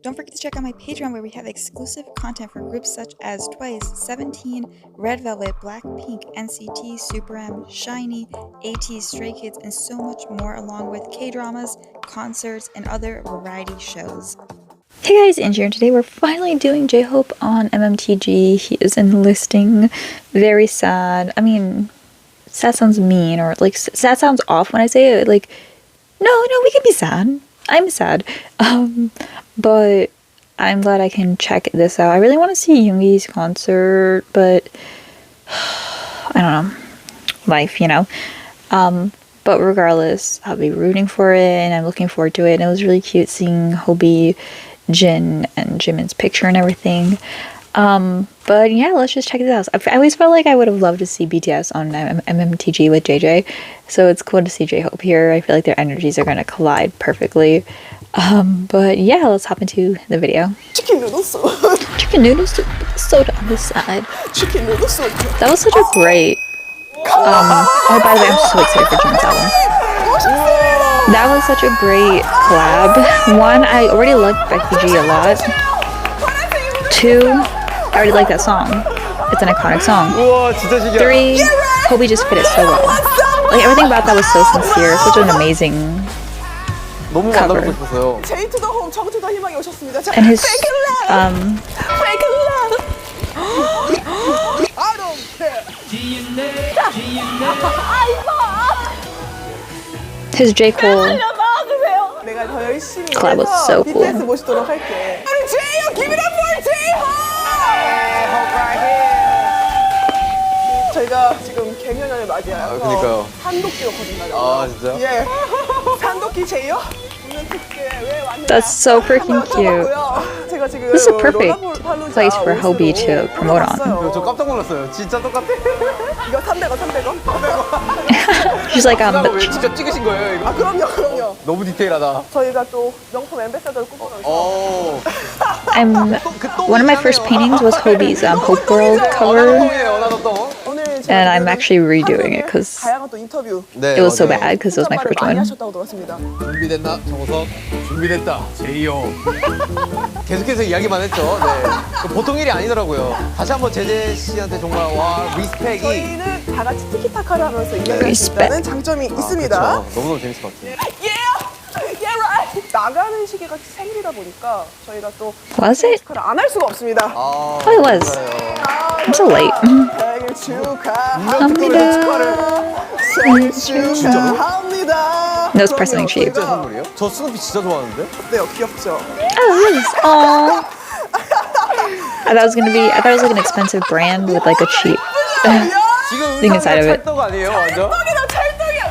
Don't forget to check out my Patreon where we have exclusive content for groups such as Twice, 17, Red Velvet, Blackpink, NCT, Super M, SHINee, AT, Stray Kids, and so much more, along with K-dramas, concerts, and other variety shows. Hey guys, Angie, and today we're finally doing J-Hope on MMTG. He is enlisting. Very sad. I mean, sad sounds mean, or like sad sounds off when I say it. Like, no, we can be sad. I'm sad. But I'm glad I can check this out. I really want to see Yoongi's concert, but I don't know. Life, you know. But regardless, I'll be rooting for it, and I'm looking forward to it. And it was really cute seeing Hobi, Jin, and Jimin's picture and everything. But yeah, let's just check this out. I always felt like I would have loved to see BTS on MMTG with JJ, so it's cool to see J-Hope here. I feel like their energies are going to collide perfectly. But yeah, let's hop into the video. Chicken noodle soup. Chicken noodle soup, soda on the side. Chicken noodle soup. That was such a great. Oh, by the way, I'm so excited for Jimin's album. That was such a great collab. One, I already liked Becky G a lot. Two, I already like that song. It's an iconic song. Three, Hobi just fit it so well. Like everything about that was so sincere. Such an amazing cover. And his his J. Cole collab was so cool. BTS 모시도록 할게. J-Hope, give it up for J-Hope! 저희가 지금 개면연을 맞이하여서 그러니까요. 산도끼로 거듭나요. 아 진짜요? 예. 산도끼 J-Hope? 오늘 특제 왜 왔느냐? That's so freaking cute. 제가 지금 This is a perfect place for Hobi to promote on. 저 깜짝 놀랐어요. 진짜 똑같아. 이거 300원. She's like, 왜 직접 찍으신 거예요 이거? 아 그럼요. 너무 디테일하다. 저희가 또 명품 앰베서더를 꿈꿔서 one of my first paintings was Hobi's Hope World cover, and I'm actually redoing it because 다양한 또 인터뷰 it was so bad because it was my first 많이 one. 하셨다고 들었습니다. 준비됐나? 정우석 준비됐다. 제이요. 계속해서 이야기만 했죠. 네. 보통 일이 아니더라고요. 다시 한번 제재 씨한테 정말 와 리스펙이. 저희는 다 같이 티키타카를 하면서 이야기할 수 있다는 장점이 있습니다. 그쵸. 너무너무 재밌을 것 같아요. right. 나가는 시기가 생일이다 보니까 저희가 또 Was it? 안 할 수가 없습니다. Oh, it was. I'm so late. 생일 축하합니다. No, it's personally cheap. 진짜 선물이에요? 저 스누피 진짜 좋아하는데? 어때요? 귀엽죠? Oh, it is. Aww. I thought it was like an expensive brand with like a cheap 지금 thing inside of it. 찰떡 아니에요 완전? 찰떡이야.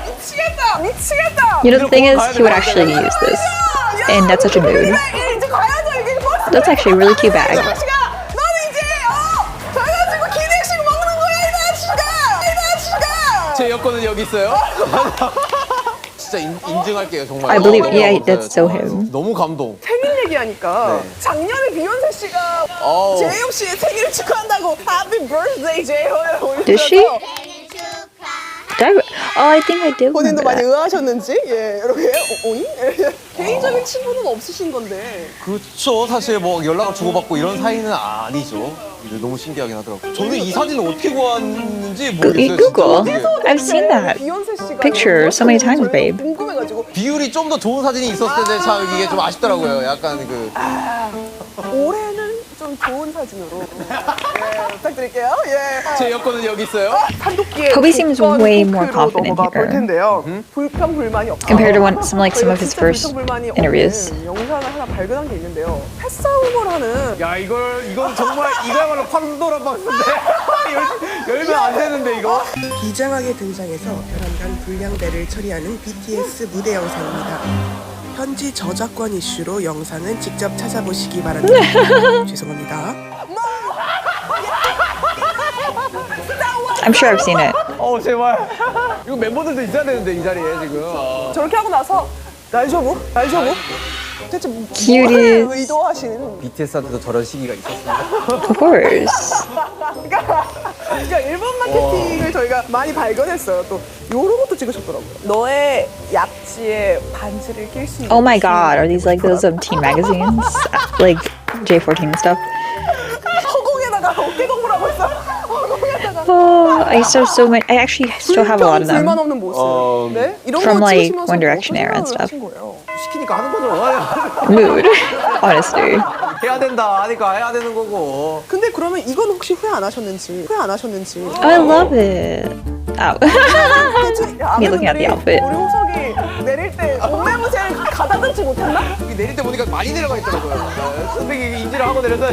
미치겠다. You know, the thing is, he would actually use this in That's Such a Mood. 이제 가야죠. 이게 버스. That's actually a really cute bag. 너는 이제 가가지고 기내식 먹는 거야 이 자식아. 제 여권은 여기 있어요. 진짜 인증할게요 정말. I believe, 너무 yeah, 감사해요. that's so him. 너무 감동. 생일 얘기하니까 네. 작년에 비욘세 씨가 어우. 제이홉 씨의 생일을 축하한다고 Happy Birthday 제이홉을 Did she? 올리면서 Oh, I think I do 본인도 remember 많이 that. 의아하셨는지 예 이렇게 오잉? 개인적인 친분은 없으신 건데 그렇죠. 사실 뭐 연락을 주고받고 이런 사이는 아니죠. 근데 너무 신기하긴 하더라고요. 저는 이 사진을 어떻게 구했는지 모르겠어요. Google. 진짜. I've seen that 비욘세 씨가 picture so many times, babe. 궁금해가지고 비율이 좀 더 좋은 사진이 있었을 텐데 참 이게 좀 아쉽더라고요. 약간 그 올해는 좀 좋은 사진으로 예, 부탁드릴게요. 예. 제 여권은 여기 있어요. 산도끼의 Kobe seems 조건 way more 토크로 confident 넘어가 볼 here. 텐데요. 불평 불만이 없다. Compared to some of his 진짜 first 불평 불만이 interviews. 없는 영상을 하나 발견한 게 있는데요. 패싸움을 하는 야 이건 정말 이거야말로 판도라 박스인데 열면 안 되는데 이거. 비장하게 등장해서 별안간 불량배를 처리하는 BTS 무대 영상입니다. 현지 저작권 이슈로 영상은 직접 찾아보시기 바랍니다. 죄송합니다. I'm sure I've seen it. 제발. 이거 멤버들도 있어야 되는데 이 자리에 지금. 저렇게 하고 나서 날쇼부? 대체 Cute 뭘 is. 의도하시는? BTS한테도 저런 시기가 있었습니다. Of course. 그러니까 일본 마케팅을 저희가 많이 발견했어요. 또 요런 것도 찍으셨더라고요. 너의 약지에 반지를 낄 수 있는. Oh my god, are these like those teen magazines? Like J14 stuff? 허공에다가 어깨 동무를 하고 있어. 허공에다가. Oh, I still have so many. I actually still have a lot of 불만 them. 없는 모습. 네? 이런 From, 거 like, 찍으시면서 One Direction 어떤 era and 생각을 stuff. 하신 거예요? 시키니까 하는 거죠. Mood, honestly. 해야 된다 하니까 해야 되는 거고. 근데 그러면 이건 혹시 후회 안 하셨는지. Oh, I love it. Oh. Me looking at the outfit. 우리 호석이 내릴 때 옷매무새를 가다듬지 못했나? 여기 내릴 때 보니까 많이 내려가 있더라고요. 스펙이 인지를 하고 내려서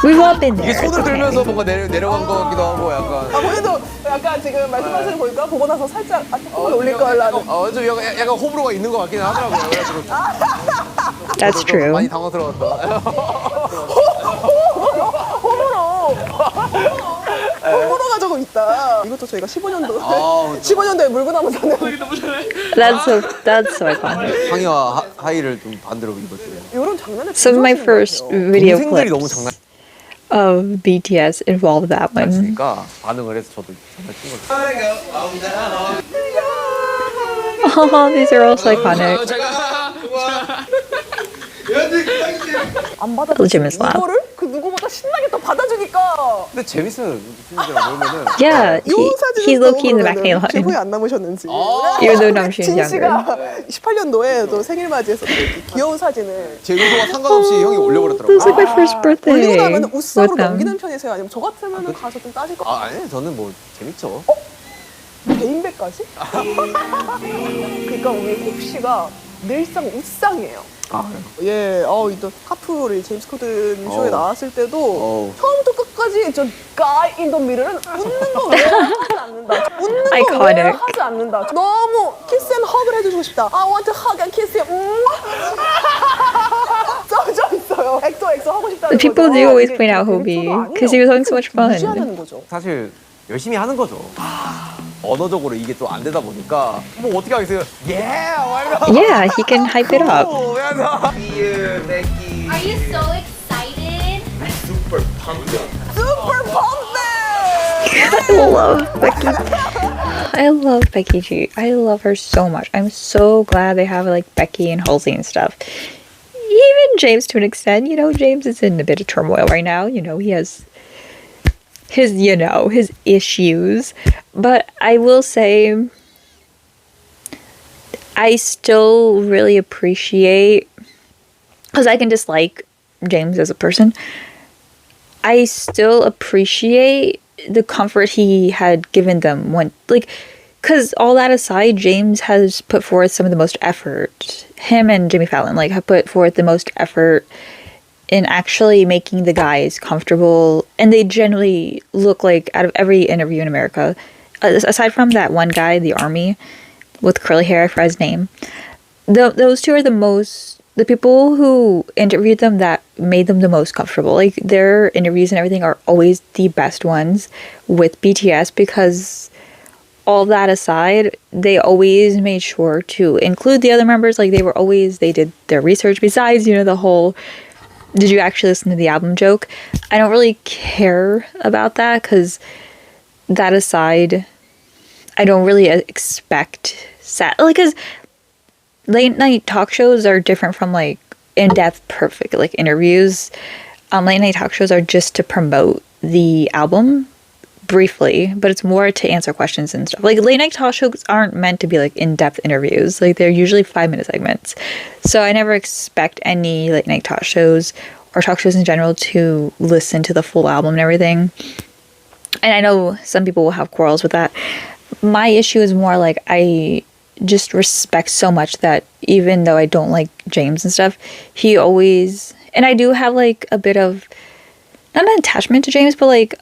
We've all been 이게 there. 손을 It's okay. 들면서 뭔가 내려간 것 같기도 하고 약간. 본인도 약간 지금 말씀하시는 거 보니까 보고 나서 살짝 조금 올릴 거라는. 좀 약간 호불호가 있는 것 같긴 하더라고요. 그래가지고 That's 좀 true. 많이 당황스러웠다. 호불호가 조금 있다. 이것도 저희가 15년도 아우, 15년도에 물고 나면 사는. That's so iconic. 상의와 하의를 좀 반대로 입었어요. 이런 장난을 Some of my first video 동생들이 너무 clips 장난. of BTS involved that one. 그러니까 반응을 해서 저도 장난친 거죠. Oh, these are also iconic. 안 받아주지. Legitimate laugh. 이거를 그 누구보다 신나게 또 받아주니까. 근데 재밌어요. 친구들이랑 놀면은. Yeah, 이 사진은 he's low key in the back 그러면은 line. 후회 안 남으셨는지. Even though now she's 진 younger. 씨가 18년도에 또 생일 맞이해서 또 이렇게 귀여운 사진을 제 의도와 상관없이 형이 It 올려버렸더라고요. was like my first birthday 올리고 나면 우상으로 with 넘기는 them. 편이세요? 아니면 저 같으면 가서 좀 따질 거 아니 저는 뭐 재밌죠. 개인배까지? 그러니까 우리 홉 씨가 늘상 웃상이에요. 예, 이또 하프를 제임스 코든 쇼에 나왔을 때도 처음부터 끝까지 저 guy in the mirror는 웃는 거 왜 하지 않는다. 웃는 거 왜 Iconic. 하지 않는다. 너무 키스 앤 허그를 해주고 싶다. I want to hug and kiss him. 써져 있어요. 엑소 하고 싶다는 거죠. People do always point out Hobie because he was having so much fun. 무시하는 거죠. 사실 열심히 하는 거죠. 언어적으로 이게 또 안 되다 보니까 뭐 어떻게 하겠어요? Yeah, he can hype it up. Are you so excited? Super pumped. I love Becky G. I love her so much. I'm so glad they have like Becky and Halsey and stuff. Even James to an extent. You know, James is in a bit of turmoil right now. You know, he has his issues. But I will say, I still really appreciate, because I can dislike James as a person, I still appreciate the comfort he had given them when, like, because all that aside, James has put forth some of the most effort. Him and Jimmy Fallon, like, have put forth the most effort in actually making the guys comfortable. And they generally look like, out of every interview in America, aside from that one guy, the army, with curly hair, I forgot his name, those two are the people who interviewed them that made them the most comfortable. Like, their interviews and everything are always the best ones with BTS, because all that aside, they always made sure to include the other members. Like, they did their research. Besides, the whole, did you actually listen to the album joke? I don't really care about that, because that aside, I don't really expect because late night talk shows are different from like in-depth perfect like interviews. Late night talk shows are just to promote the album briefly, but it's more to answer questions and stuff. Like, late night talk shows aren't meant to be like in-depth interviews. Like, they're usually 5-minute segments. So I never expect any late night talk shows or talk shows in general to listen to the full album and everything. And I know some people will have quarrels with that. My issue is more like, I just respect so much that even though I don't like James and stuff, he always, and I do have like a bit of, not an attachment to James, but like,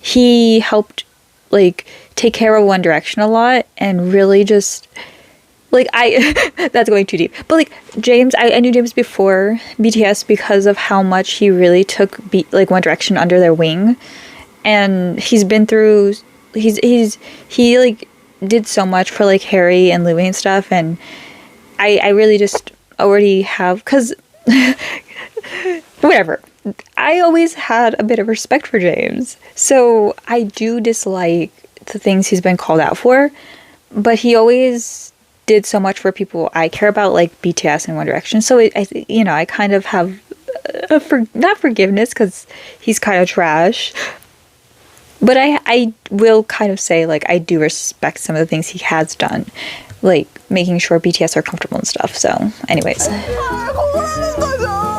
he helped like take care of One Direction a lot, and really just like, that's going too deep, but like James, I knew James before BTS because of how much he really took like One Direction under their wing. And he's been through, he like did so much for like Harry and Louis and stuff, and I really just already have, cause whatever, I always had a bit of respect for James, so I do dislike the things he's been called out for, but he always did so much for people I care about, like BTS and One Direction. So I kind of have not forgiveness because he's kind of trash, but I will kind of say like I do respect some of the things he has done, like making sure BTS are comfortable and stuff. So, anyways.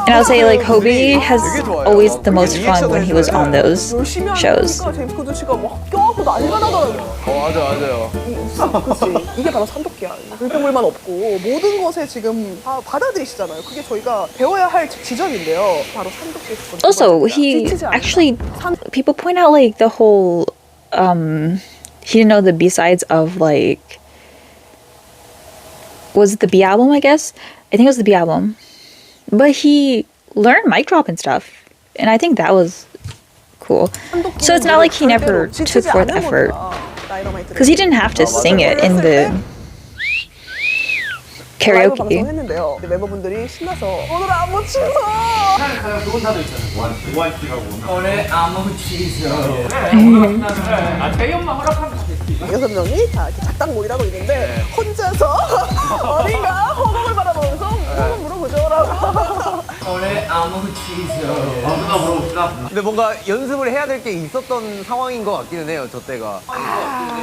And I'll say like Hobie has always the most fun when he was on those shows. 제임스 코드 씨가 막 껴안고 난리가 나더라고요. 맞아요. 그치. 이게 바로 산도끼야. 불평불만 없고 모든 것에 지금 다 받아들이시잖아요. 그게 저희가 배워야 할 지점인데요. 바로 산도끼. Also, he actually, people point out like the whole, he didn't know the B-sides of like, was it the B album, I guess? I think it was the B album. But he learned mic drop and stuff. And I think that was cool. So it's not like he never took forth effort. Because he didn't have to sing it in the 라이브 karaoke. 방송했는데요. 멤버분들이 신나서 오늘 안무 취소! 그건 다들 있잖아요. 무한티라고. 올해 아무 취소. 저희 엄마 허락하면 좋겠지. 6명이 다 이렇게 작당 모이라고 있는데 혼자서 어딘가 허공을 바라보면서 한번 물어보죠라고. 올해 아무 취소. 아무나 물어볼까? 근데 뭔가 연습을 해야 될 게 있었던 상황인 것 같기는 해요, 저 때가.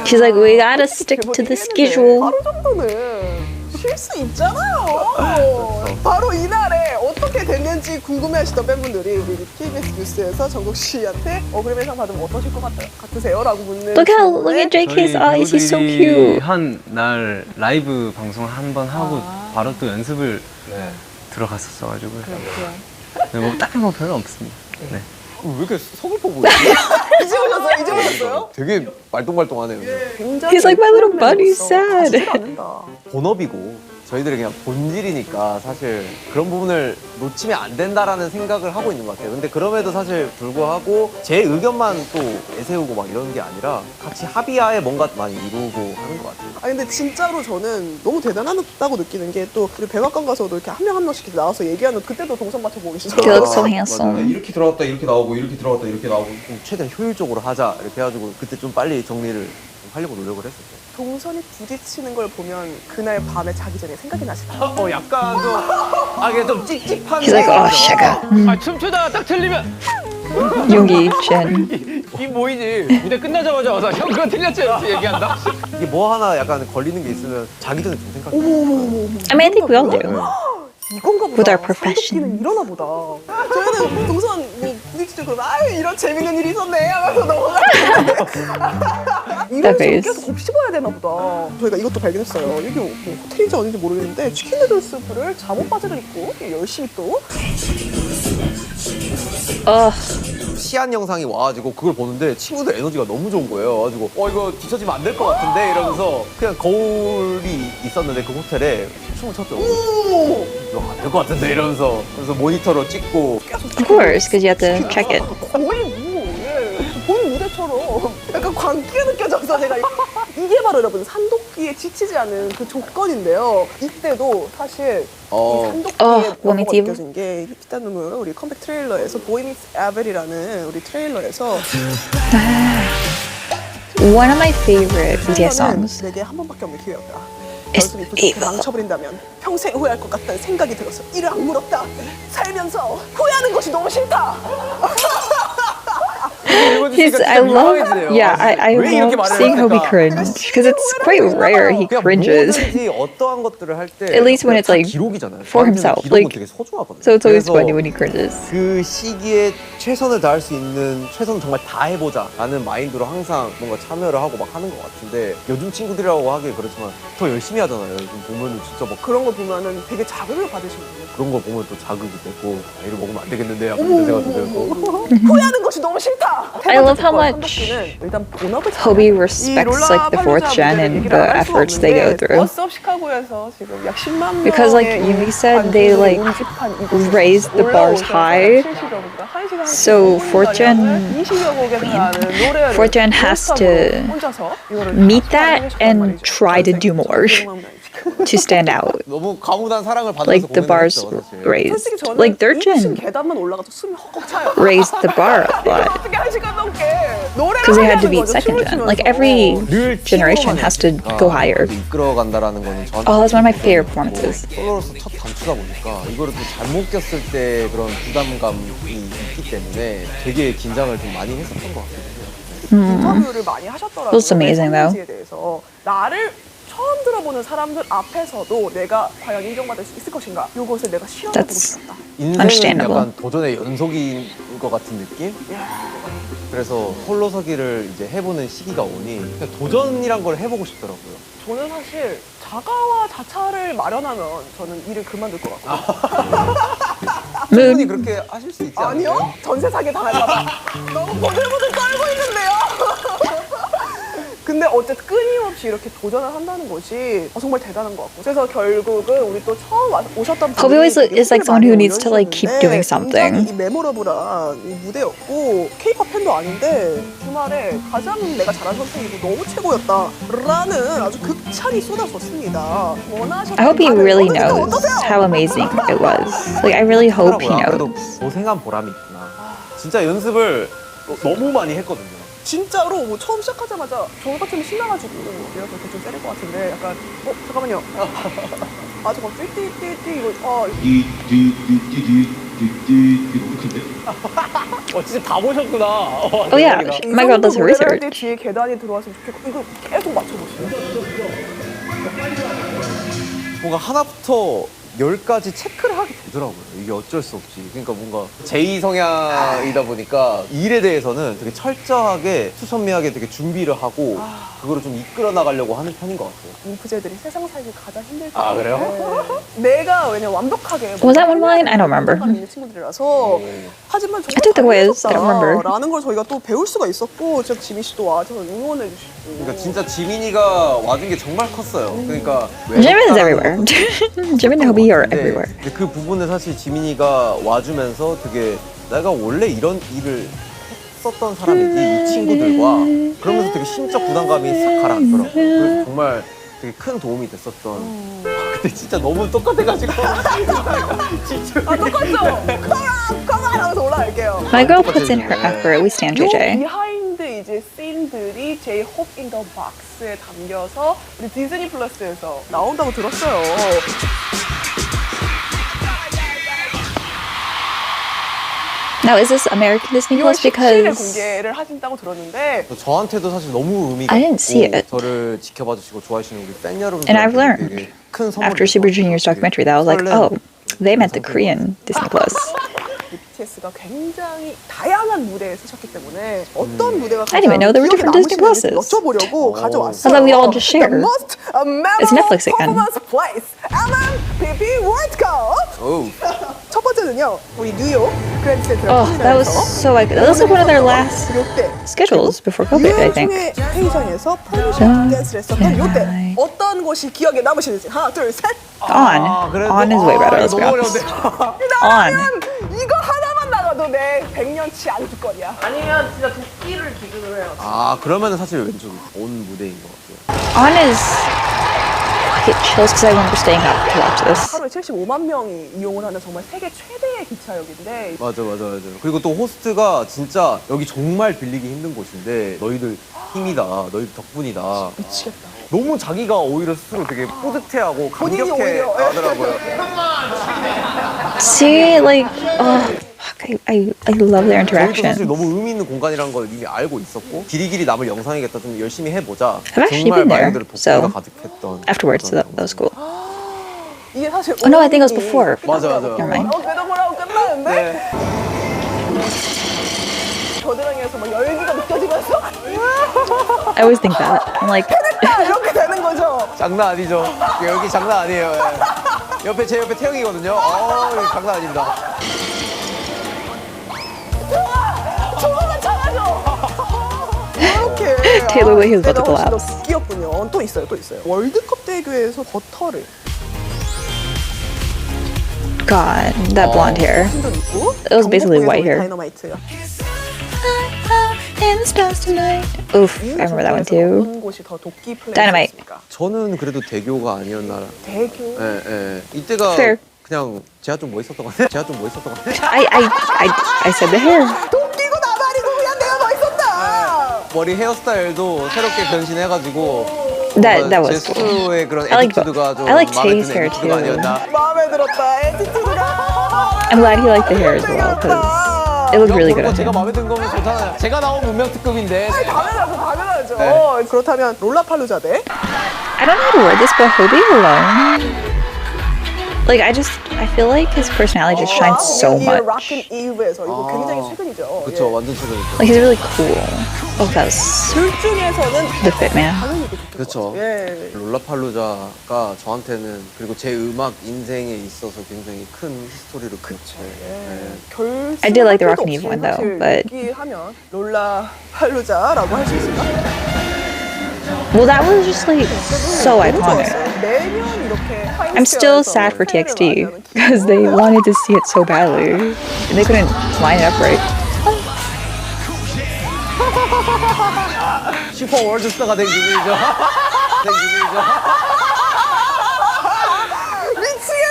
She's like, we gotta stick to the schedule. 하루 정도는 쉴 수 있잖아요. 바로 이날에 어떻게 됐는지 궁금해하시던 팬분들이 우리 KBS 뉴스에서 정국 씨한테 어그리멘상 받으면 어떠실 것 같으세요? 라고 묻는 Look at JK's eyes, he's so cute. 한 날 라이브 방송 한 번 하고 바로 또 연습을 들어갔었어가지고 네, 뭐 딱히 뭐 별로 없습니다. 네. 왜 이렇게 서글퍼 보이지? 이제 오셨어요? 이제 오셨어요? 되게 말똥말똥하네요. 굉장히 He's like, my little buddy's sad. 가지를 않는다. 본업이고 저희들이 그냥 본질이니까 사실 그런 부분을 놓치면 안 된다라는 생각을 하고 있는 것 같아요. 근데 그럼에도 사실 불구하고 제 의견만 또 내세우고 막 이런 게 아니라 같이 합의하에 뭔가 많이 이루고 하는 것 같아요. 아니 근데 진짜로 저는 너무 대단하다고 느끼는 게 또 우리 백악관 가서도 이렇게 한 명 한 명씩 나와서 얘기하는 그때도 동선 맞춰보고 He 계시더라고요. looks so handsome. 이렇게 들어갔다 이렇게 나오고 이렇게 들어갔다 이렇게 나오고 좀 최대한 효율적으로 하자 이렇게 해가지고 그때 좀 빨리 정리를 좀 하려고 노력을 했었어요. 동선이 부딪히는 걸 보면 그날 밤에 자기 전에 생각이 나시나요? 약간 좀 이게 좀 찝찝한. He's like, oh, sugar. 춤추다가 딱 틀리면 용기, Jen. 이 뭐이지? 무대 끝나자마자 와서 형 그거 틀렸지? 이렇게 얘기한다. 이게 뭐 하나 약간 걸리는 게 있으면 자기 전에 좀 생각이. I mean, I think we all do. 이건가 보다. With our profession. 산도끼는 이러나 보다. 저희는 동선 뭐 부딪히죠. 그러면 아유 이런 재밌는 일이 있었네 하면서 넘어가는데 이런 식으로 계속 곱씹어야 되나 보다. 저희가 이것도 발견했어요. 이게 뭐 호텔인지 어딘지 모르겠는데 치킨 누들 스프를 잠옷 바지를 입고 열심히 또 시안 영상이 와가지고 그걸 보는데 친구들 에너지가 너무 좋은 거예요. 그래가지고 이거 뒤처지면 안 될 것 같은데 이러면서 그냥 거울이 있었는데 그 호텔에 춤을 췄죠. 이거 안 될 것 같은데 이러면서 그래서 모니터로 찍고. Of course, because you have to check it. 거의 본 무대처럼 약간 광기가 느껴져서 제가 이게 바로 여러분 산도끼에 지치지 않은 그 조건인데요. 이때도 사실 이 산도끼의 뭔가 느껴진 게 일단은 우리 컴백 트레일러에서 보이 미츠 에벨이라는 우리 트레일러에서 One of my favorite BTS songs 내게 한 번밖에 없는 기회였다. is 연습이 부족해 Evil. 망쳐버린다면 평생 후회할 것 같다는 생각이 들어서 이를 악물었다. 살면서 후회하는 것이 너무 싫다. I love, yeah, I love seeing Hobie cringe because it's quite rare he cringes. 어떠한 것들을 할 때 At least when it's like 기록이잖아요. for himself, 기록은 like 되게 소중하거든요. so it's always 그래서 funny when he cringes. 그 시기에 최선을 다할 수 있는 최선을 정말 다 해보자라는 마인드로 항상 뭔가 참여를 하고 막 하는 것 같은데 요즘 친구들이라고 하기 그렇지만 더 열심히 하잖아요. 요즘 보면은 진짜 막 그런 거 보면은 되게 자극을 받으시거든요. 그런 거 보면 또 자극이 되고 이를 먹으면 안 되겠는데 약간 이런 생각도 들고. 후회하는 것이 너무 싫다. I love how much 일단 본업을 Hobie respects like the fourth gen and the efforts they go through. 워스업 시카고에서 지금 약 10만 Because like Yumi said, they like raised the bars high. So fourth gen has to meet that and try to do more. to stand out. 너무 과무한 사랑을 받아서 Like the bars 공연했죠, 사실. raised. 솔직히 저는 Like their 2층 gen 계단만 올라가도 숨이 헉헉 차요. raised the bar a 이거 lot 어떻게 한 시간 넘게 노래를 because they had to 하려는 beat 거죠, second 춤을 gen. 추면서. Like every 늘 generation has to go higher. 이끌어간다라는 거는 저한테 Oh, that's one of my favorite performances. 솔로로서 첫 단추다 보니까 이거를 또 잘못 꼈을 때 그런 부담감이 있기 때문에 되게 긴장을 좀 많이 했었던 것 같아요. 인터뷰를 많이 하셨더라고요. That's amazing, though. 에 대해서 나를 처음 들어보는 사람들 앞에서도 내가 과연 인정받을 수 있을 것인가? 이것을 내가 실험해보고 That's 싶다. 인생은 Understandable. 약간 도전의 연속인 것 같은 느낌? 그래서 홀로서기를 이제 해보는 시기가 오니 그냥 도전이란 걸 해보고 싶더라고요. 저는 사실 자가와 자차를 마련하면 저는 일을 그만둘 것 같거든요. 충분히 그렇게 하실 수 있지 않나요? 아니요? 전세 사기 당할까봐 너무 보들보들 떨고 있는데요. 근데 어쨌든 끊임없이 이렇게 도전을 한다는 것이 정말 대단한 것 같고 그래서 결국은 우리 또 처음 오셨던 Kobe always is like someone who needs to like keep doing something. 굉장히 이 메모러블한 이 무대였고 K-pop 팬도 아닌데 주말에 가장 내가 잘한 선택이고 너무 최고였다라는 아주 극찬이 쏟아졌습니다. 원하셨던 I hope he 다른 really 어느새 knows 어떠세요? how amazing it was. Like I really hope he 그래도 knows. 고생한 보람이 있구나. 진짜 연습을 너무 많이 했거든요. 진짜로 뭐 처음 시작하자마자 저 같으면 신나가지고 내가 그렇게 좀 때릴 것 같은데 약간 잠깐만요. 아 저거 띠띠띠띠 이거 진짜 다 보셨구나. Oh yeah, my girl does her 노래를 할 때 research. 뒤에 계단이 들어왔으면 좋겠고 이거 계속 맞춰보시죠. 뭔가 하나부터 10까지 체크를 하게 되더라고요. 이게 어쩔 수 없이. 그러니까 뭔가 제2 성향이다 보니까 일에 대해서는 되게 철저하게 수선미하게 되게 준비를 하고 그거를 좀 이끌어 나가려고 하는 편인 것 같아요. 인프제들이 세상 살기 가장 힘들 때. 아, 그래요? 내가 왜냐면 완벽하게 Was that one line? I don't remember. 있는 친구들이라서 하지만 I took the quiz. I don't remember. 라는 걸 저희가 또 배울 수가 있었고 진짜 지민 씨도 와서 응원해 주시고. 그러니까 진짜 지민이가 와준 게 정말 컸어요. 그러니까 Jimin is everywhere. Jimin and Hobie are 네, everywhere. 근데 그 부분을 사실 지민이가 와주면서 되게 내가 원래 이런 일을 했었던 사람이지 이 친구들과 그러면서 되게 심적 부담감이 싹 가라앉더라고요. 그래서 정말 되게 큰 도움이 됐었던. 근데 진짜 너무 똑같아가지고. 아 똑같죠? 컴온 하면서 올라갈게요. My girl puts in her effort. We stand 요 JJ. 비하인드 이제 씬들이 J-Hope in the Box에 담겨서 우리 디즈니 플러스에서 나온다고 들었어요. Now, is this American Disney 2월 Plus? 17일에 Because 공개를 하신다고 들었는데 저한테도 사실 너무 의미가 I didn't see 있고 it. 저를 지켜봐 주시고 좋아하시는 우리 팬 여러분들 And I've learned 큰 선물 after Super Junior's documentary that I was like, oh, they meant the Korean Disney Plus. BTS가 굉장히 다양한 무대에 쓰셨기 때문에 어떤 무대가 I didn't even know there were 기억에 different Disney 남으시는지 Pluses. 여쭤보려고 가져왔어요. I thought we all just share. The most It's Netflix again. performance place, MMTG World Cup. 오, 첫 번째는요, 우리 뉴욕 그랜드 센트럴 Oh, that was so like that was like one of their last 요때 schedules before COVID, I think. 유해중의 회의장에서 퍼미션 댄스를 했었던 요때 Nice. 어떤 곳이 기억에 남으시는지 하나, 둘, 셋. On is way better. Let's be 너무 honest. 어려운데. 나라면 이거 하나만 나가도 내 100년치 안주거리야. 아니면 진짜 도끼를 기준으로 해요. 아, 그러면은 사실 왼쪽 온 무대인 것 같아요. On is I get chills because I remember staying up to watch this. 하루에 75만 명이 이용을 하는 정말 세계 최대의 기차역인데 맞아. 그리고 또 호스트가 진짜 여기 정말 빌리기 힘든 곳인데 너희들 힘이다, 너희들 덕분이다. 미치겠다. 너무 자기가 오히려 스스로 되게 뿌듯해하고 본인이 감격해 오히려. 하더라고요. See, like, oh, fuck, I love their 저희도 사실 interactions. 너무 의미 있는 공간이라는 걸 이미 알고 있었고 길이길이 남을 영상이겠다, 좀 열심히 해보자. I've actually 정말 been there, 말 그대로 so 덕분가 가득했던 Afterwards, so that was cool. 이게 사실 Oh, no, I think it was before. 맞아. Never mind. 그래도 뭐라고 끝나는데 네. 겨드랑이에서 막 열기가 느껴지면서 I always think that. I'm like, 이렇게 되는 거죠. 장난 아니죠. 여기 장난 아니에요. 예. 제 옆에 태영이거든요. 이거 장난 아닙니다. 조금만 참아줘. 이렇게 Taylor Way is about to 내가 훨씬 더 collapse. 귀엽군요. 또 있어요. 월드컵 대교에서 버터를 God, that blonde hair. 한적 있고 It was basically 경복궁에서 white 우리 hair. 다이너마이트가 in the stars tonight. Oof, I remember that one too. 어떤 곳이 더 도끼 Dynamite. 플레이였습니까? 저는 그래도 대교가 아니었나. 대교. 예, 예. 이때가 Fair. 그냥 제가 좀 멋있었던 것 같아요. 제가 좀 멋있었던 것 같아요. I said the hair. 도끼고 나발이고 그냥 내가 멋있었다. 머리 헤어스타일도 새롭게 변신해가지고 That was cool. 제스의 그런 I like 에티튜드가 좀 I like 마음에 Tae's 드는 hair 에티튜드가 too. 아니었나. 마음에 들었다. 에티튜드가. I'm glad he liked the hair as well because it looked really good on 제가 him. 마음에 든 거면 좋잖아요. 제가 나온 문명 특급인데. 당연하죠. 네. 그렇다면 롤라팔루자 대 I don't know how to word this, but Hobie alone. Like I feel like his personality just shines so much. 락앤 이브에서 이거 굉장히 최근이죠. 그쵸, 예. 완전 최근이죠. Like he's really cool. Oh, that was 둘 중에서는 the fit man. 당연히 이게 그렇죠. 예. 롤라팔루자가 저한테는 그리고 제 음악 인생에 있어서 굉장히 큰 히스토리를 그렇죠. 결승 I did like the Rock and Eve one, though, but- 하면 롤라팔루자라고 할 수 있을까? Well, that was just like so 너무 iconic. 좋았어요. 매년 이렇게 I'm still sad for TXT because they wanted to see it so badly and they couldn't line it up right. 슈퍼 월드스타가 된 기분이죠.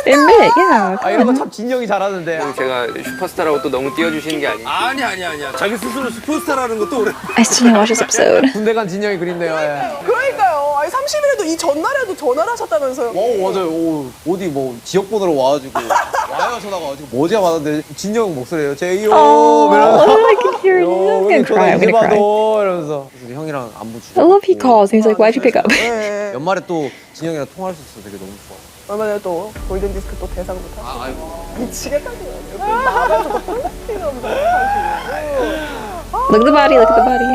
Admit, yeah. 아, 이런 거 참 진영이 잘하는데. 제가 슈퍼스타라고 또 너무 띄워주시는 게 아니에요. 아니야. 자기 스스로 슈퍼스타라는 것도 오래. I still need to watch this episode. 군대 간 진영이 그립네요. 예. 그러니까요. 아니 30일에도 이 전날에도 전화를 하셨다면서요. 맞아요. 어디 뭐 지역 번호로 와가지고 와요 전화가 와가지고 뭐지야 받았는데 진영 목소리예요. 제이요. Oh, 이러면서. I can hear you. I'm gonna cry. I'm 이제 gonna cry. 봐도 이러면서 그래서 형이랑 안부 주고. I love he calls and he's like, "Why'd you pick up?" 네. 연말에 또 진영이랑 통화할 수 있어서 되게 너무 좋아. 얼마 전에 또 골든 디스크 또 대상도 타고 아이고. 미치겠다 지금. 나가지고 폴리팅하면서 하시고. Look at the body. Look at the body.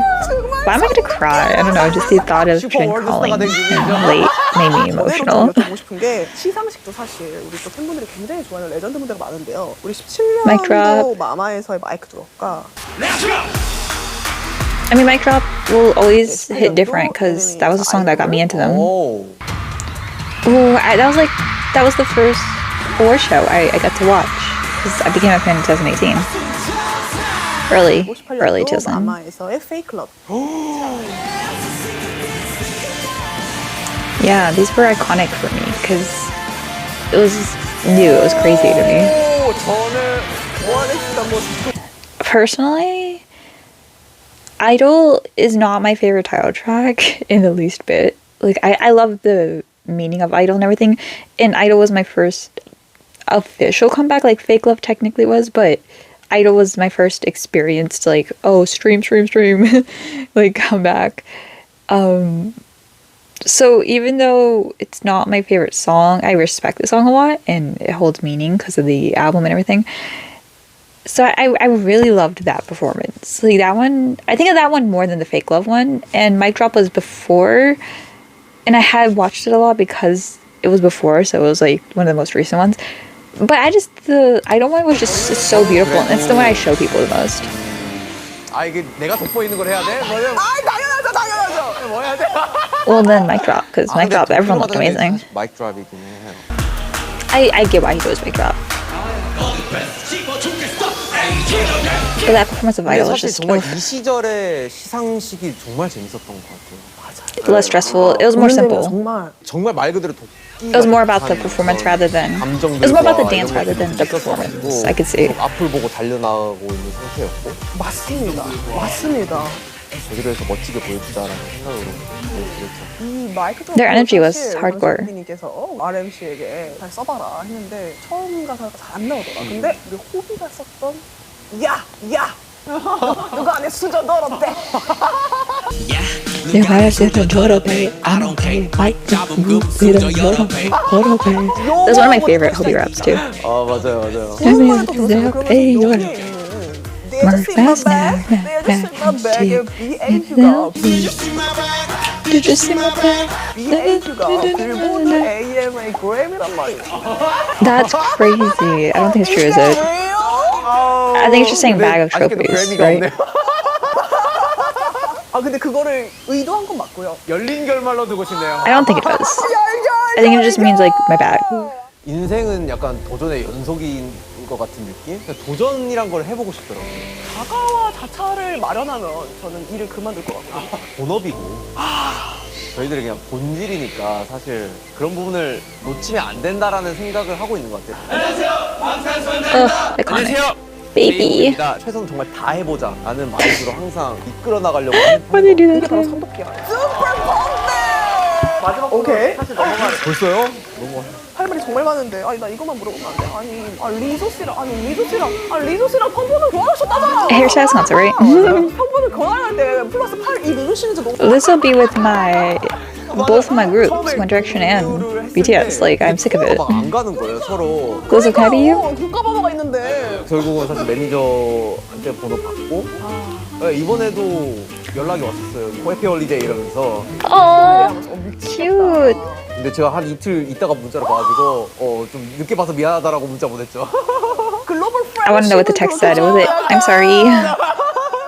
Why am I gonna cry? I don't know. Just the thought of Trin calling him late made me emotional. 좀 여쭤보고 싶은 게 시상식도 사실 우리 또 팬분들이 굉장히 좋아하는 레전드 분들이 많은데요. 우리 Mic drop. 17년도 마마에서의 마이크 드롭과 I mean, Mic Drop will always hit different because that was a song that got me into them. 오. Ooh, that was the first award show I got to watch because I became a fan in 2018. Early 58년도 2000. 마마에서의 페이클럽. Yeah, these were iconic for me because it was new. It was crazy to me. 오, 저는 원했던 모습. Personally, Idol is not my favorite title track in the least bit. Like, I love the meaning of Idol and everything, and Idol was my first official comeback, like Fake Love technically was, but Idol was my first experience to like, oh, stream, like comeback. So even though it's not my favorite song, I respect the song a lot, and it holds meaning because of the album and everything. So I really loved that performance. Like that one, I think of that one more than the Fake Love one. And Mic Drop was before, and I had watched it a lot because it was before, so it was like one of the most recent ones. But the Idol one was just so beautiful, and it's the one I show people the most. 아 이게 내가 돋보이는 걸 해야 돼? 뭐냐? 당연하죠. 뭐 해야 돼? Well, then Mic Drop, because Mic Drop, everyone looked amazing. 마이크 드랍이긴 해요. I get why he goes Mic Drop. But that performance of 근데 Idol was 사실 just 정말 이 시절의 시상식이 정말 재밌었던 것 같아요. less stressful. It was more simple. 정말 말 그대로 도끼. It was more about the performance rather than. It was more about the dance rather than the performance. I could see. 앞을 보고 달려나가고 있는 상태였고 맞습니다. 제대로 해서 멋지게 보여주자라는 생각으로 보여주겠죠. 이 마이크 드롭 Their energy was 사실 hardcore. 님께서 RMC에게 잘 써봐라 했는데 처음 가사가 잘 안 나오더라. 근데 우리 호비가 썼던 야 누가 안에 수저 넣었대. If I said a little bit, I don't care. Like with a little bit. That's one of my favorite Hobie raps too. 아 맞아요. 오랜만에 또 들었어요. 그러면 여기에 Mark fast now, BAQ가 Did you see my bag? BAQ가 빌보드 AMA 그래미란 말이야. That's crazy. I don't think it's true, is it? I think it's just saying bag of trophies, right? 아 근데 그거를 의도한 건 맞고요. 열린 결말로 두고 싶네요. I don't think it does. I think it just means like my bag. 인생은 약간 도전의 연속인 것 같은 느낌? 그냥 도전이란 걸 해보고 싶더라고요. 자가와 자차를 마련하면 저는 일을 그만둘 것 같거든요. 본업이고 저희들이 그냥 본질이니까 사실 그런 부분을 놓치면 안 된다라는 생각을 하고 있는 것 같아요. Iconic. Baby. 최선 정말 다 해보자 라는 마인드로 항상 이끌어 나가려고 하는 What did you do 이게 that 바로 for? 삼도끼야. 슈퍼 펀데! 마지막 오케이. 사실 넘어가. 벌써요? 너무 할 말이 정말 많은데 아니 나 이것만 물어보면 안 돼. 리조 씨랑 펌프는 교환하셨다잖아. Hairstyles concert, right? 펌프는 교환할 때 플러스 8 이 누르시는 게 너무 This will be with both my groups, One Direction and BTS. Like, I'm sick of it. 안 가는 거예요 서로. Exclusive, can I be you? 국가번호가 있는데 결국은 사실 매니저한테 번호 받고 네, 이번에도 연락이 왔었어요. 해피 홀리데이 이러면서. Oh, cute. 근데 제가 한 이틀 있다가 문자를 봐가지고 좀 늦게 봐서 미안하다라고 문자 보냈죠. 글로벌 프렌드 I want to know what the text said. Was it, I'm sorry?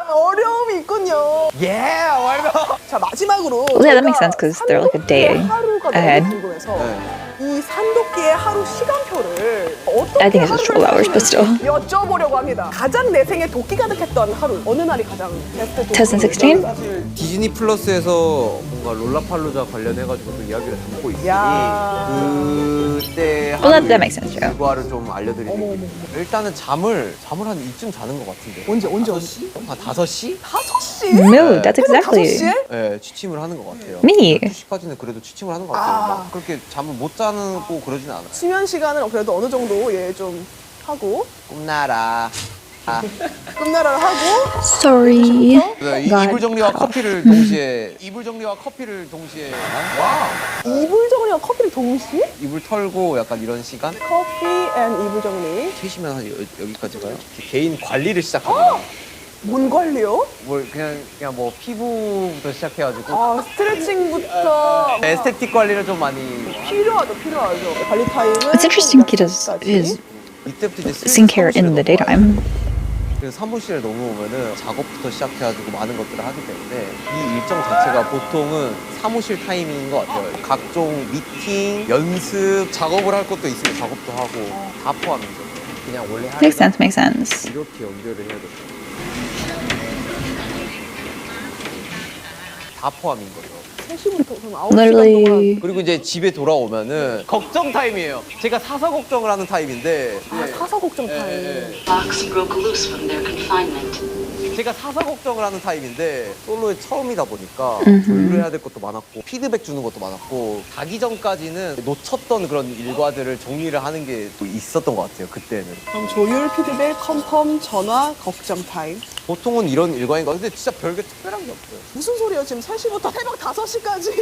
어려움이 있군요. Yeah, why not? 자 마지막으로 Yeah, that makes sense because they're like a day 하루가 ahead. 너무 궁금해서 네. 이 산도끼의 하루 시간표를 어떻게 I think it's just 12 hours, but still. 여쭤보려고 합니다. 가장 내 생에 도끼 가득했던 하루 어느 날이 가장 베스트 도끼? 2016? 사실 디즈니 플러스에서 뭔가 롤라팔루자 관련해가지고 또 이야기를 담고 있으니 야. 그때 Well, that makes sense, yeah. 결과를 좀 알려드리는 게 일단은 잠을 한 이쯤 자는 것 같은데. 언제? 한 5시? 5시? Mood, that's exactly. 5시에? 네, 취침을 하는 것 같아요. Me. 2시까지는 그래도 취침을 하는 것 같아요. 막 그렇게 잠을 못 자고 그러진 않아요. 수면 시간을 그래도 어느 정도 좀 하고 꿈나라. 끝나라를 하고 Sorry. 이불 정리와 커피를 동시에 이불 정리와 커피를 동시에? 이불 털고 약간 이런 시간? 커피 앤 이불 정리. 쉬시면 한 여기까지 가요? 개인 관리를 시작합니다. 뭔 관리요? 뭘 그냥 뭐 피부부터 시작해가지고 아 스트레칭부터 에스테틱 관리를 좀 많이 필요하죠. 관리 타임은 It's interesting he does his 이때부터 이제 skincare in the daytime. 그래서 사무실에 넘어오면은 작업부터 시작해가지고 많은 것들을 하기 때문에 이 일정 자체가 보통은 사무실 타이밍인 것 같아요. 각종 미팅, 연습, 작업을 할 것도 있으면 작업도 하고 다 포함해서 그냥 원래 하는 Makes sense. 이렇게 연결을 해야 돼요. 다 포함인 거죠. 3시부터 그럼 9시간 동안 Literally. 그리고 이제 집에 돌아오면은 걱정 타임이에요. 제가 사서 걱정을 하는 타임인데 사서 걱정 타임. Fox broke loose from their confinement. 제가 사서 걱정을 하는 타임인데 솔로의 처음이다 보니까 조율을 해야 될 것도 많았고 피드백 주는 것도 많았고 가기 전까지는 놓쳤던 그런 일과들을 정리를 하는 게 또 있었던 것 같아요. 그때는 그럼 조율, 피드백, 컨펌, 전화, 걱정 타임. 보통은 이런 일과인 것 같은데 진짜 별게 특별한 게 없어요. 무슨 소리예요? 지금 3시부터 새벽 5시까지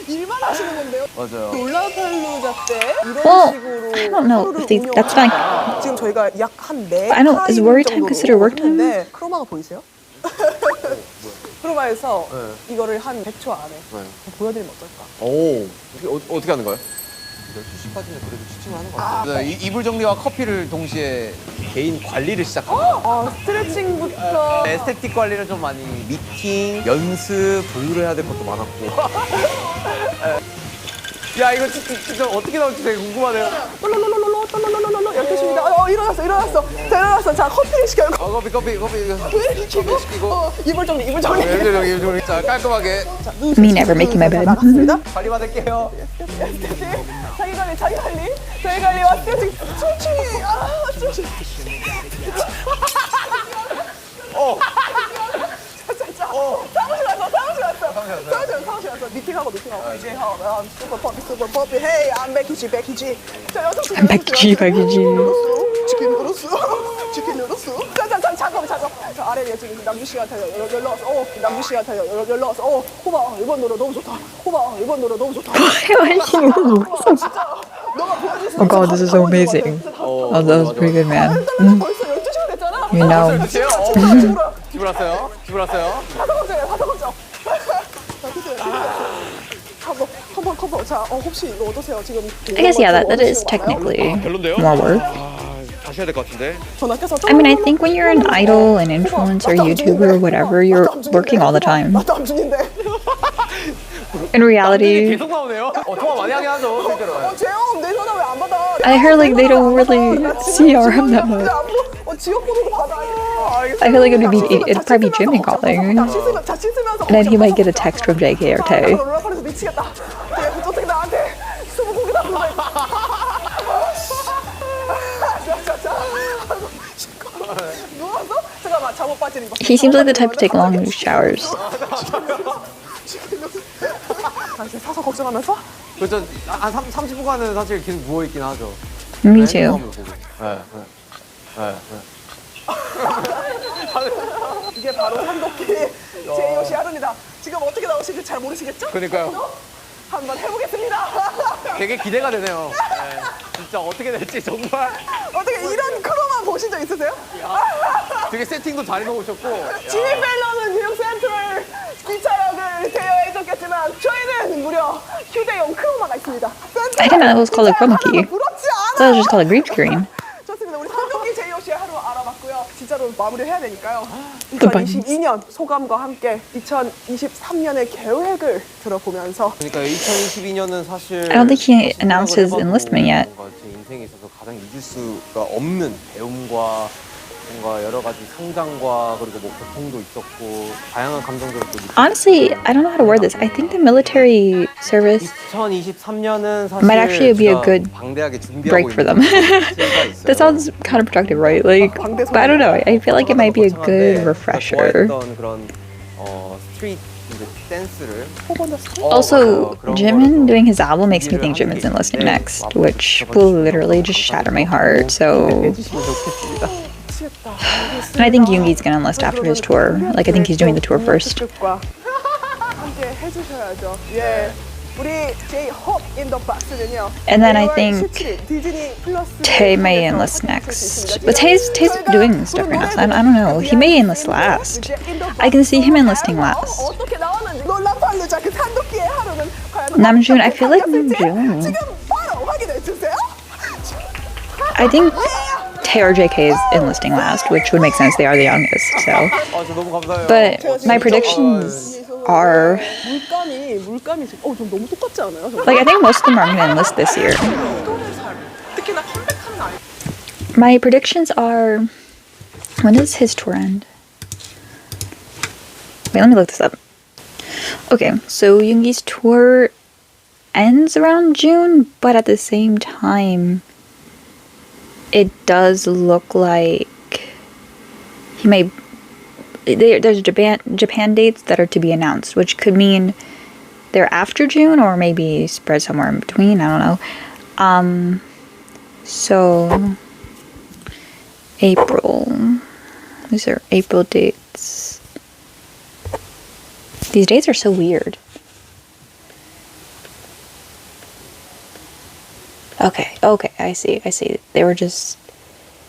일만 하시는 건데요? 맞아요. 롤라팔루자 때 이런 Well, 식으로 I don't know 하루를 if they, that's fine. 운영하다가 지금 저희가 약 한 4 I don't- is worry time 정도로 considered work time? 했는데 크로마가 보이세요? 크로마에서 네. 이거를 한 100초 안에 네. 보여드리면 어떨까? 오, 어떻게 하는 거예요? 12시까지는 그래도 취침을 하는 것 같아요. 네, 이불 정리와 커피를 동시에 개인 관리를 시작합니다. 스트레칭부터 에스테틱 관리를 좀 많이 미팅, 연습, 조율을 해야 될 것도 많았고. 야 이거 진짜 어떻게 나올지 되게 궁금하네요. 똘로로로로로 12시입니다. 일어났어. 자 커피를 시켜요. 커피. 왜 이렇게 시키고? 이불 정리. 자 깔끔하게 자, Me never making my bed. 나갔습니다. 관리 받을게요. 자기 관리 왔어요. 지금 춤추기. 춤추기. 사무실 갔어. 미팅하고. 이제 슈퍼 퍼피. 헤이, I'm 백희지. 자, 6시. I'm 백희지. 치킨 누르스. 잠깐만. 자, 아래에 지금 남주 씨가 타요. 연락 왔어. 호바, 이번 노래 너무 좋다. 진짜. 너가 보여줄 수 Oh god, this is so 있어. amazing. Oh, that was pretty good, man. 벌써 12시간 됐잖아. You know. 집을 왔어요. 사서 걱정. 자, 혹시 이거 어떠세요? 지금 I guess, yeah, that is technically 별론데요? more work. 다시 하셔야 될 것 같은데. 전화께서 I mean, I think when you're an idol, an influencer, YouTuber, whatever, you're working all the time. 남준인데. In reality, 계속 나오네요. 통화 많이 하긴 하죠, 실제로. 재영 내 전화 왜 안 받아? I heard like they don't really see RM that much. 지역 번호도 받아요. I feel like it'd probably be Jimmy calling. And then he might get a text from JK or Tay. 놀라파에서 미치겠다. 어떻게 나한테 수부고기다 불러. 누웠어? 잠깐만 잠옷 빠지는 거. He seems like the type to take long showers. 당신 사서 걱정하면서? 그렇죠. 한 30분간은 사실 계속 누워있긴 하죠. Me too. 이게 바로 산도끼 제이오시 하루입니다. 지금 어떻게 나오실지 잘 모르시겠죠? 그러니까요. 한번 해보겠습니다. 되게 기대가 되네요. 네. 진짜 어떻게 될지 정말. 어떻게 이런 크로만 보신 적 있으세요? 되게 세팅도 잘 해놓으셨고. 지미 펠러는 뉴욕 센트럴 기차역을 대여해줬겠지만 저희는 무려 휴대용 크로마가 있습니다. I didn't know it was called a chroma key. 부럽지 I thought it was 않아. just called a green screen. 좋습니다. 우리 산도끼 제이오시 하루 알아봤고요. 진짜로 마무리해야 되니까요. The buttons. 2022년 소감과 함께 2023년의 계획을 들어보면서 그러니까 2022년은 사실. I don't think he announced his enlistment yet. 뭔가 제 인생에 있어서 가장 잊을 수가 없는 배움과 뭔가 여러 가지 성장과 그리고 뭐 고통도 있었고 다양한 감정들을 또 느끼고. Honestly, I don't know how to word this. I think the military service 2023년은 사실 might actually be a 진짜 good 방대하게 준비하고 break for them. That sounds counterproductive, right? Like, but I don't know. I feel like it might be a good refresher. 그런 스트리트 댄스를 Also, Jimin doing his album makes me think Jimin's enlisting next, which will literally just shatter my heart. So, 해주시면 좋겠습니다. and I think Yoongi's gonna enlist after his tour. Like, I think he's doing the tour first. 함께 해주셔야죠. 예. 우리 J-Hope in the Box는요. And then I think 디즈니 플러스 Tay may enlist next. But Tay's doing stuff right now, so I don't know. He may enlist last. I can see him enlisting last. 어떻게 나왔는지 놀랍다 알려줘. 그 산도끼의 하루는 과연 Namjoon, I feel like Namjoon. 지금 바로 확인해 주세요. I think Tay or JK is enlisting last, which would make sense. They are the youngest, so. 저 너무 감사해요. But my predictions are, 물감이 지금 좀 너무 똑같지 않아요? like, I think most of them are going to enlist this year. 특히나 컴백하는 아이. My predictions are, when does his tour end? Wait, let me look this up. Okay, so Yoongi's tour ends around June, but at the same time, it does look like he may. There's Japan dates that are to be announced, which could mean they're after June or maybe spread somewhere in between. I don't know. So April. These are April dates. These dates are so weird. Okay, I see. They were just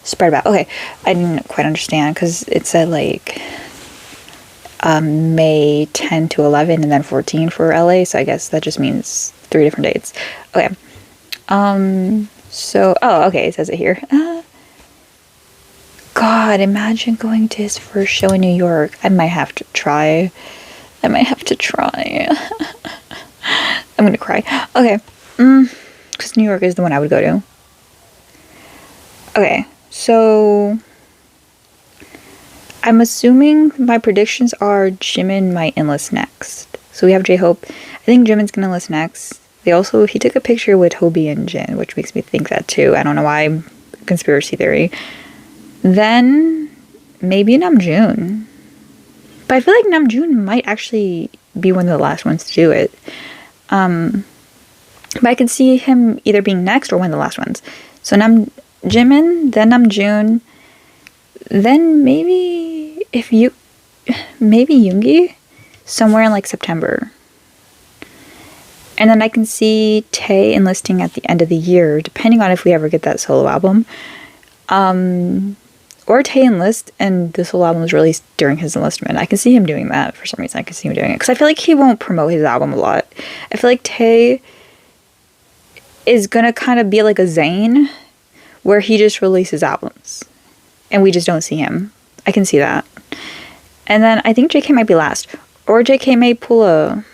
spread about. Okay, I didn't quite understand because it said like May 10 to 11 and then 14 for LA, so I guess that just means 3 different dates. Okay. So, okay, it says it here. God, imagine going to his first show in New York. I might have to try. I'm gonna cry. Okay. Because New York is the one I would go to. Okay, so I'm assuming my predictions are Jimin might enlist next. So we have J-Hope. I think Jimin's gonna enlist next. He took a picture with Hobie and Jin, which makes me think that too. I don't know why. Conspiracy theory. Then maybe Namjoon. But I feel like Namjoon might actually be one of the last ones to do it. But I could see him either being next or one of the last ones. So Jimin, then Namjoon, then maybe Yoongi, somewhere in like September. And then I can see Tay enlisting at the end of the year, depending on if we ever get that solo album. Or Tay enlist and the solo album is released during his enlistment. I can see him doing that for some reason. I can see him doing it. Because I feel like he won't promote his album a lot. I feel like Tay is gonna kind of be like a Zayn, where he just releases albums and we just don't see him. I can see that. And then I think JK might be last, or JK may pull a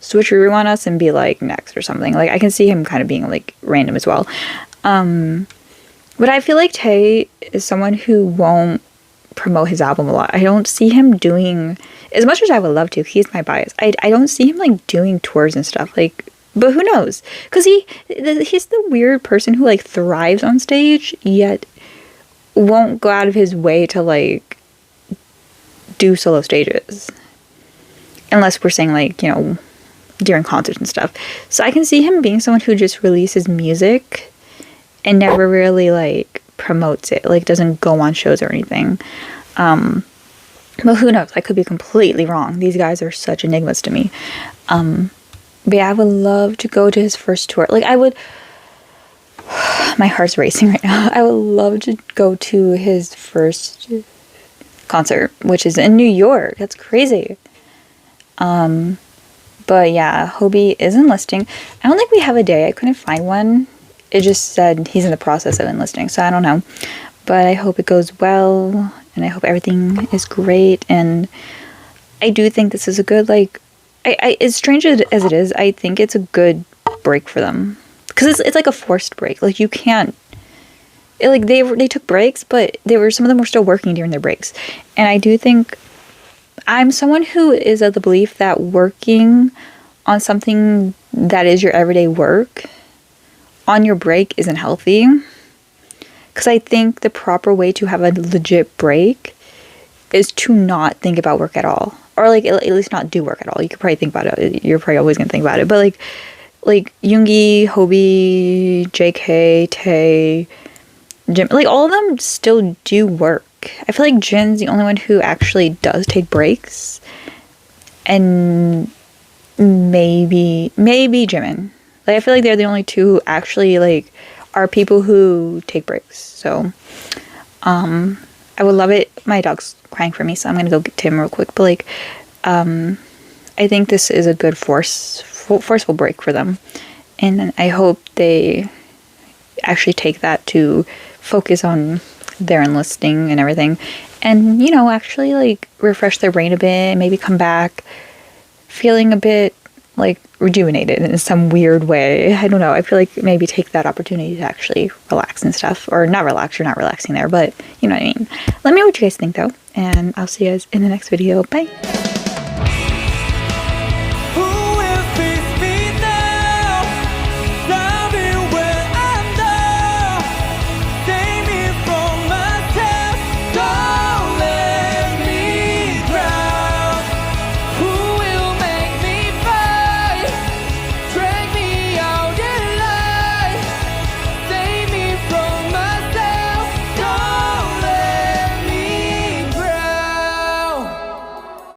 switcheroo on us and be like next or something. Like I can see him kind of being like random as well. But I feel like Tae is someone who won't promote his album a lot. I don't see him doing, as much as I would love to, he's my bias. I don't see him like doing tours and stuff. Like, but who knows? Because he's the weird person who like thrives on stage, yet won't go out of his way to like do solo stages. Unless we're saying like, you know, during concerts and stuff. So I can see him being someone who just releases music and never really like promotes it, like doesn't go on shows or anything. But who knows? I could be completely wrong. These guys are such enigmas to me. But yeah, I would love to go to his first tour. Like I would, my heart's racing right now. I would love to go to his first concert, which is in New York. That's crazy. But yeah, Hobie is enlisting. I don't think we have a day. I couldn't find one. It just said he's in the process of enlisting, so I don't know. But I hope it goes well, and I hope everything is great. And I do think this is a good, like, as strange as it is, I think it's a good break for them. Because it's like a forced break. Like, you can't, like, they took breaks, but some of them were still working during their breaks. And I do think, I'm someone who is of the belief that working on something that is your everyday work on your break isn't healthy. Because I think the proper way to have a legit break is to not think about work at all. Or like at least not do work at all. You could probably think about it. You're probably always going to think about it. But like Yoongi, Hobie, JK, Tae, Jim, like all of them still do work. I feel like Jin's the only one who actually does take breaks. And maybe Jimin. Like, I feel like they're the only two who actually, like, are people who take breaks. So, I would love it. My dog's crying for me, so I'm gonna go get to him real quick. But, like, I think this is a good forceful break for them. And I hope they actually take that to focus on their enlisting and everything. And, you know, actually, like, refresh their brain a bit, maybe come back feeling a bit like rejuvenated in some weird way. I don't know. I feel like maybe take that opportunity to actually relax and stuff. Or not relax, you're not relaxing there, but you know what I mean. Let me know what you guys think though. And I'll see you guys in the next video. Bye.